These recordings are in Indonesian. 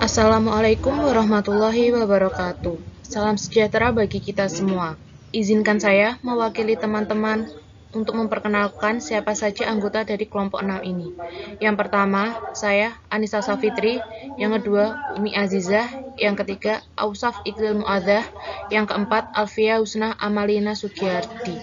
Assalamualaikum warahmatullahi wabarakatuh. Salam sejahtera bagi kita semua. Izinkan saya mewakili teman-teman untuk memperkenalkan siapa saja anggota dari kelompok 6 ini. Yang pertama, saya Anissa Safitri, yang kedua Umi Azizah, yang ketiga Ausaf Iqlil Muadzah, yang keempat Alfia Husnah Amalina Sugiyardi.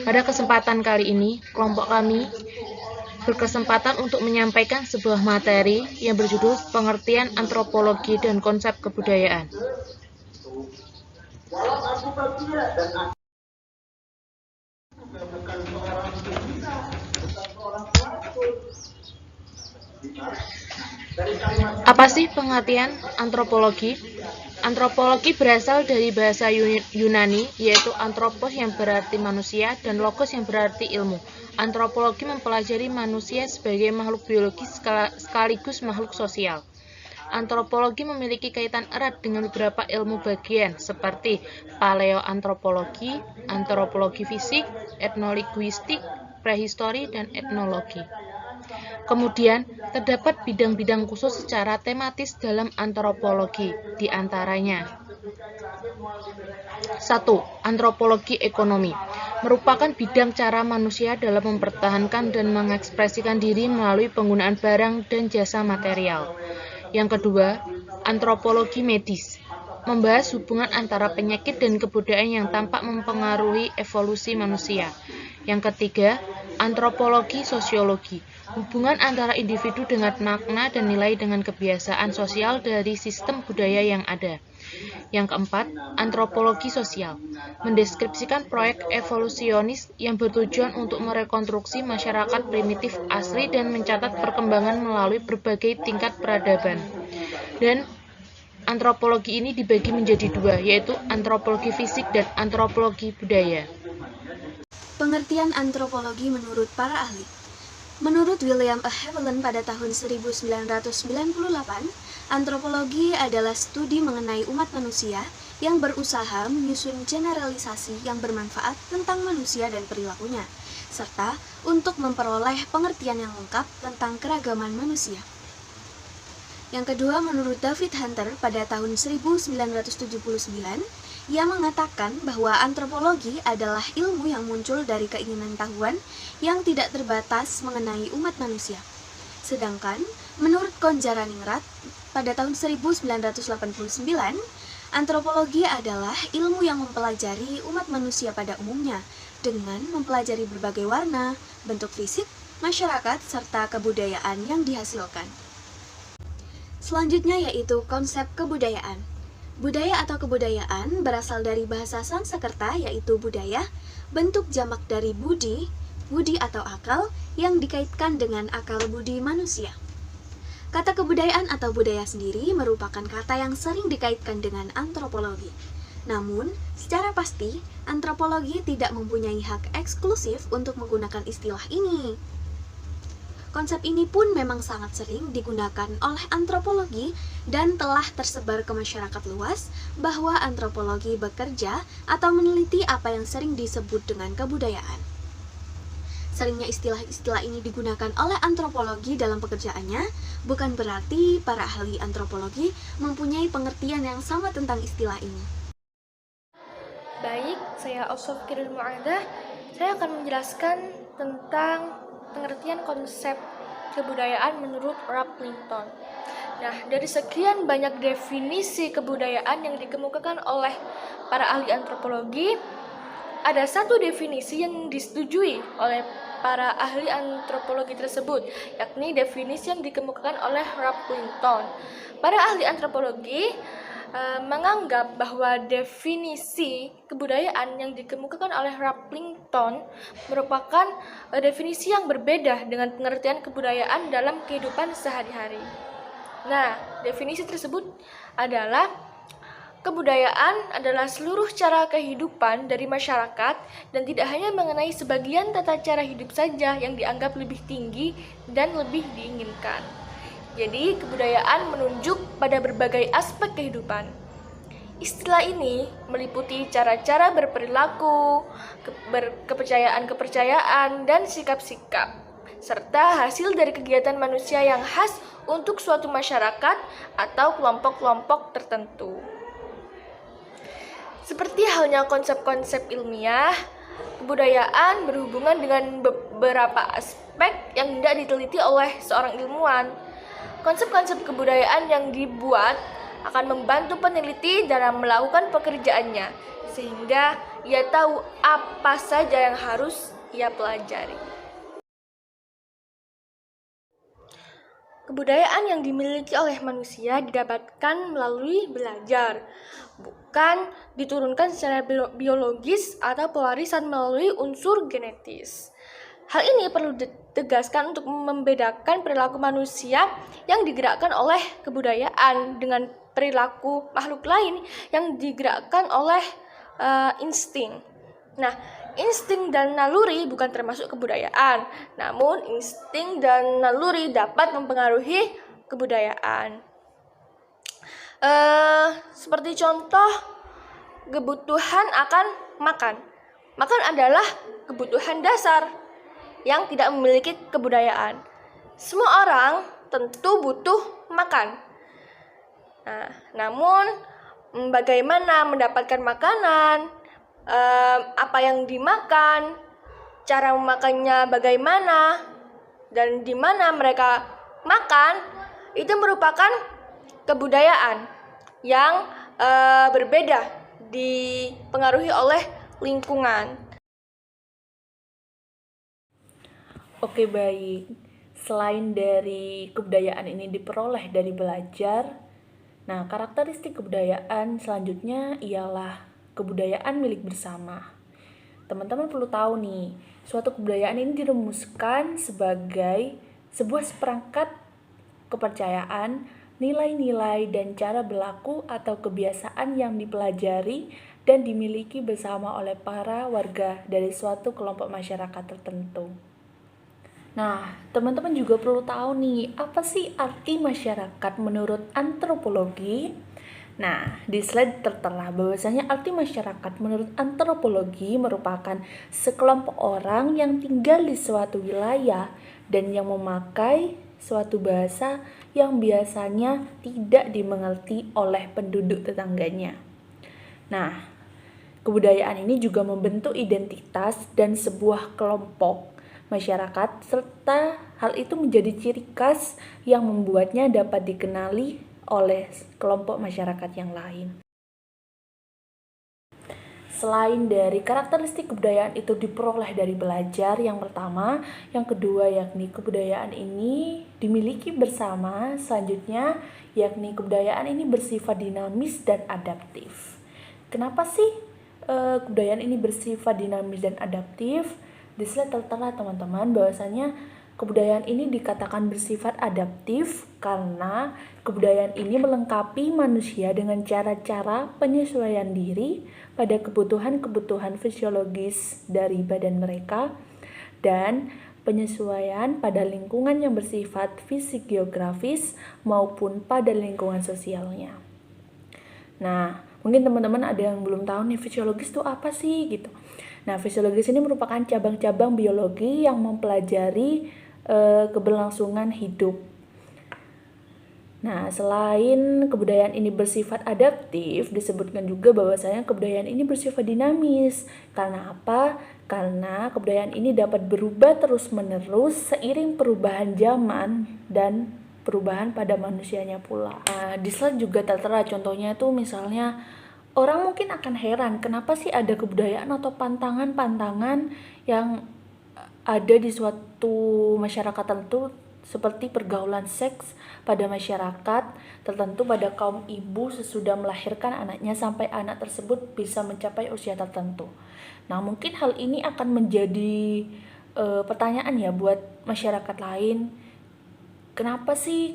Pada kesempatan kali ini, kelompok kami berkesempatan untuk menyampaikan sebuah materi yang berjudul Pengertian Antropologi dan Konsep Kebudayaan. Apa sih pengertian antropologi? Antropologi berasal dari bahasa Yunani, yaitu anthropos yang berarti manusia dan logos yang berarti ilmu. Antropologi mempelajari manusia sebagai makhluk biologis sekaligus makhluk sosial. Antropologi memiliki kaitan erat dengan beberapa ilmu bagian seperti paleoantropologi, antropologi fisik, etnolinguistik, prehistori, dan etnologi. Kemudian, terdapat bidang-bidang khusus secara tematis dalam antropologi, di antaranya 1. Antropologi ekonomi merupakan bidang cara manusia dalam mempertahankan dan mengekspresikan diri melalui penggunaan barang dan jasa material. Yang kedua, antropologi medis membahas hubungan antara penyakit dan kebudayaan yang tampak mempengaruhi evolusi manusia. Yang ketiga, antropologi sosiologi hubungan antara individu dengan makna dan nilai dengan kebiasaan sosial dari sistem budaya yang ada. Yang keempat, antropologi sosial mendeskripsikan proyek evolusionis yang bertujuan untuk merekonstruksi masyarakat primitif asli dan mencatat perkembangan melalui berbagai tingkat peradaban. Dan antropologi ini dibagi menjadi dua, yaitu antropologi fisik dan antropologi budaya. Pengertian antropologi menurut para ahli. Menurut William A. Haviland pada tahun 1998, antropologi adalah studi mengenai umat manusia yang berusaha menyusun generalisasi yang bermanfaat tentang manusia dan perilakunya, serta untuk memperoleh pengertian yang lengkap tentang keragaman manusia. Yang kedua, menurut David Hunter pada tahun 1979, ia mengatakan bahwa antropologi adalah ilmu yang muncul dari keinginan tahuan yang tidak terbatas mengenai umat manusia. Sedangkan, menurut Konjaraningrat pada tahun 1989, antropologi adalah ilmu yang mempelajari umat manusia pada umumnya dengan mempelajari berbagai warna, bentuk fisik, masyarakat, serta kebudayaan yang dihasilkan. Selanjutnya yaitu konsep kebudayaan. Budaya atau kebudayaan berasal dari bahasa Sanskerta yaitu budaya, bentuk jamak dari budi atau akal yang dikaitkan dengan akal budi manusia. Kata kebudayaan atau budaya sendiri merupakan kata yang sering dikaitkan dengan antropologi. Namun, secara pasti, antropologi tidak mempunyai hak eksklusif untuk menggunakan istilah ini. Konsep ini pun memang sangat sering digunakan oleh antropologi dan telah tersebar ke masyarakat luas bahwa antropologi bekerja atau meneliti apa yang sering disebut dengan kebudayaan. Seringnya istilah-istilah ini digunakan oleh antropologi dalam pekerjaannya bukan berarti para ahli antropologi mempunyai pengertian yang sama tentang istilah ini. Baik, saya Ausaf Iqlil Muadzah. Saya akan menjelaskan tentang pengertian konsep kebudayaan menurut Ralph Linton. Nah, dari sekian banyak definisi kebudayaan yang dikemukakan oleh para ahli antropologi, ada satu definisi yang disetujui oleh para ahli antropologi tersebut, yakni definisi yang dikemukakan oleh Ralph Linton. Para ahli antropologi menganggap bahwa definisi kebudayaan yang dikemukakan oleh Ralph Linton merupakan definisi yang berbeda dengan pengertian kebudayaan dalam kehidupan sehari-hari. Nah, definisi tersebut adalah kebudayaan adalah seluruh cara kehidupan dari masyarakat dan tidak hanya mengenai sebagian tata cara hidup saja yang dianggap lebih tinggi dan lebih diinginkan. Jadi, kebudayaan menunjuk pada berbagai aspek kehidupan. Istilah ini meliputi cara-cara berperilaku, kepercayaan-kepercayaan, dan sikap-sikap, serta hasil dari kegiatan manusia yang khas untuk suatu masyarakat atau kelompok-kelompok tertentu. Seperti halnya konsep-konsep ilmiah, kebudayaan berhubungan dengan beberapa aspek yang tidak diteliti oleh seorang ilmuwan. Konsep-konsep kebudayaan yang dibuat akan membantu peneliti dalam melakukan pekerjaannya, sehingga ia tahu apa saja yang harus ia pelajari. Kebudayaan yang dimiliki oleh manusia didapatkan melalui belajar, bukan diturunkan secara biologis atau pewarisan melalui unsur genetis. Hal ini perlu ditegaskan untuk membedakan perilaku manusia yang digerakkan oleh kebudayaan dengan perilaku makhluk lain yang digerakkan oleh insting. Nah, insting dan naluri bukan termasuk kebudayaan, namun insting dan naluri dapat mempengaruhi kebudayaan. Seperti contoh, kebutuhan akan makan. Makan adalah kebutuhan dasar yang tidak memiliki kebudayaan. Semua orang tentu butuh makan. Nah, namun bagaimana mendapatkan makanan, apa yang dimakan, cara memakannya bagaimana, dan di mana mereka makan, itu merupakan kebudayaan yang berbeda, dipengaruhi oleh lingkungan. Oke, baik. Selain dari kebudayaan ini diperoleh dari belajar, nah, karakteristik kebudayaan selanjutnya ialah kebudayaan milik bersama. Teman-teman perlu tahu nih, suatu kebudayaan ini dirumuskan sebagai sebuah seperangkat kepercayaan, nilai-nilai dan cara berlaku atau kebiasaan yang dipelajari dan dimiliki bersama oleh para warga dari suatu kelompok masyarakat tertentu. Nah, teman-teman juga perlu tahu nih, apa sih arti masyarakat menurut antropologi? Nah, di slide tertera bahwasanya arti masyarakat menurut antropologi merupakan sekelompok orang yang tinggal di suatu wilayah dan yang memakai suatu bahasa yang biasanya tidak dimengerti oleh penduduk tetangganya. Nah, kebudayaan ini juga membentuk identitas dan sebuah kelompok masyarakat, serta hal itu menjadi ciri khas yang membuatnya dapat dikenali oleh kelompok masyarakat yang lain. Selain dari karakteristik kebudayaan itu diperoleh dari belajar, yang pertama, yang kedua yakni kebudayaan ini dimiliki bersama, selanjutnya yakni kebudayaan ini bersifat dinamis dan adaptif. Kenapa sih kebudayaan ini bersifat dinamis dan adaptif? Di slide tertera teman-teman bahwasanya kebudayaan ini dikatakan bersifat adaptif karena kebudayaan ini melengkapi manusia dengan cara-cara penyesuaian diri pada kebutuhan-kebutuhan fisiologis dari badan mereka dan penyesuaian pada lingkungan yang bersifat fisik geografis maupun pada lingkungan sosialnya. Nah, mungkin teman-teman ada yang belum tahu nih fisiologis itu apa sih gitu. Nah, fisiologis ini merupakan cabang-cabang biologi yang mempelajari keberlangsungan hidup. Nah, selain kebudayaan ini bersifat adaptif, disebutkan juga bahwasanya kebudayaan ini bersifat dinamis. Karena apa? Karena kebudayaan ini dapat berubah terus-menerus seiring perubahan zaman dan perubahan pada manusianya pula. Nah, di slide juga tertera contohnya itu misalnya orang mungkin akan heran kenapa sih ada kebudayaan atau pantangan-pantangan yang ada di suatu masyarakat tertentu seperti pergaulan seks pada masyarakat tertentu pada kaum ibu sesudah melahirkan anaknya sampai anak tersebut bisa mencapai usia tertentu. Nah, mungkin hal ini akan menjadi pertanyaan ya buat masyarakat lain. Kenapa sih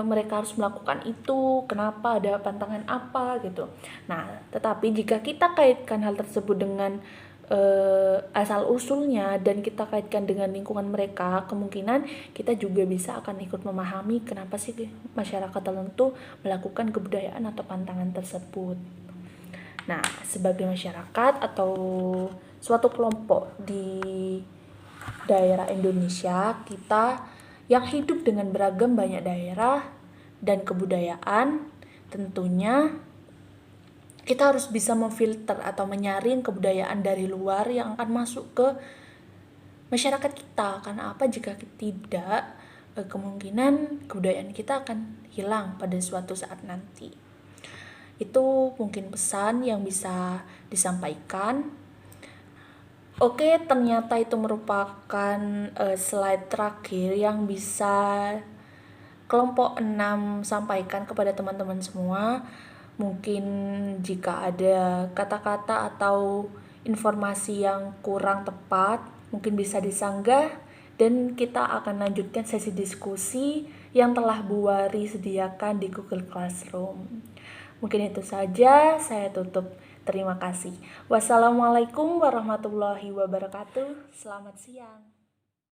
mereka harus melakukan itu, kenapa ada pantangan apa gitu. Nah, tetapi jika kita kaitkan hal tersebut dengan asal usulnya dan kita kaitkan dengan lingkungan mereka, kemungkinan kita juga bisa akan ikut memahami kenapa sih masyarakat tertentu melakukan kebudayaan atau pantangan tersebut. Nah, sebagai masyarakat atau suatu kelompok di daerah Indonesia, kita yang hidup dengan beragam banyak daerah dan kebudayaan. Tentunya kita harus bisa memfilter atau menyaring kebudayaan dari luar yang akan masuk ke masyarakat kita. Karena apa, jika tidak, kemungkinan kebudayaan kita akan hilang pada suatu saat nanti. Itu mungkin pesan yang bisa disampaikan. Oke, ternyata itu merupakan slide terakhir yang bisa kelompok 6 sampaikan kepada teman-teman semua. Mungkin jika ada kata-kata atau informasi yang kurang tepat, mungkin bisa disanggah dan kita akan lanjutkan sesi diskusi yang telah Bu Wari sediakan di Google Classroom. Mungkin itu saja, saya tutup. Terima kasih. Wassalamualaikum warahmatullahi wabarakatuh. Selamat siang.